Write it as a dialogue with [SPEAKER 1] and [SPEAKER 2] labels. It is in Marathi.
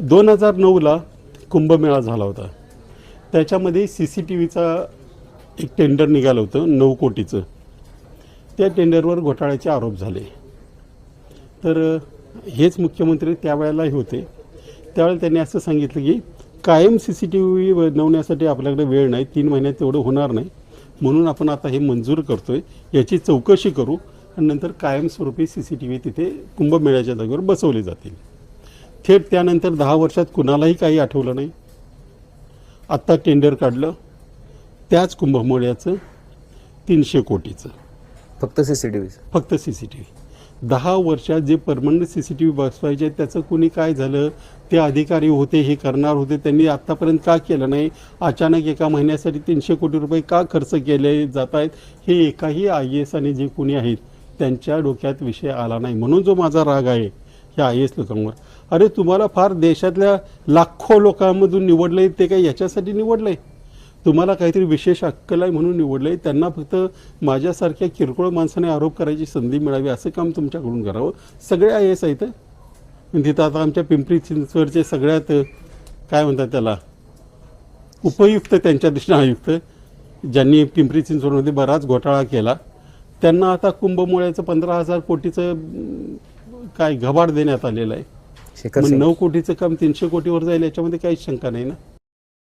[SPEAKER 1] 2009ला कुंभमेळा झाला होता. त्याच्यामध्ये CCTVचा एक टेंडर निघालं होतं 9 कोटीचं. त्या टेंडरवर घोटाळ्याचे आरोप झाले. तर हेच मुख्यमंत्री त्यावेळेलाही होते. त्यावेळेला त्यांनी असं सांगितलं की कायम CCTV बनवण्यासाठी आपल्याकडे वेळ नाही, 3 महिन्यात तेवढं होणार नाही, म्हणून आपण आता हे मंजूर करतोय, याची चौकशी करू आणि नंतर कायमस्वरूपी CCTV तिथे कुंभमेळ्याच्या जागेवर बसवले जातील. थेट त्यानंतर 10 वर्षात कुणालाही काही आठवलं नाही. आत्ता टेंडर काढलं त्याच कुंभमेळ्याचं 300 कोटीचं,
[SPEAKER 2] फक्त CCTV.
[SPEAKER 1] फक्त CCTV. 10 वर्षात जे परमनंट CCTV बसवायचे त्याचं कुणी काय झालं, ते अधिकारी होते, हे करणार होते, त्यांनी आत्तापर्यंत का केलं नाही, अचानक एका महिन्यासाठी 300 कोटी रुपये का खर्च केले जात आहेत, हे एकाही IAS आणि जे कोणी आहेत त्यांच्या डोक्यात विषय आला नाही. म्हणून जो माझा राग आहे ह्या IAS लोकांवर. अरे तुम्हाला फार देशातल्या लाखो लोकांमधून निवडलं आहे, ते काही याच्यासाठी निवडलं आहे, तुम्हाला काहीतरी विशेष अक्कल आहे म्हणून निवडलं आहे. त्यांना फक्त माझ्यासारख्या किरकोळ माणसाने आरोप करायची संधी मिळावी असं काम तुमच्याकडून करावं. सगळे IAS आहेत. तिथं आता आमच्या पिंपरी चिंचवडचे सगळ्यात काय म्हणतात त्याला उपयुक्त, त्यांच्या दृष्टीने आयुक्त, ज्यांनी पिंपरी चिंचवडमध्ये बराच घोटाळा केला, त्यांना आता कुंभमेळ्याचं 15,000 कोटीचं काय घबाड देण्यात आलेलं आहे. 9 कोटीचं काम 300 कोटीवर जाईल याच्यामध्ये काहीच शंका नाही ना.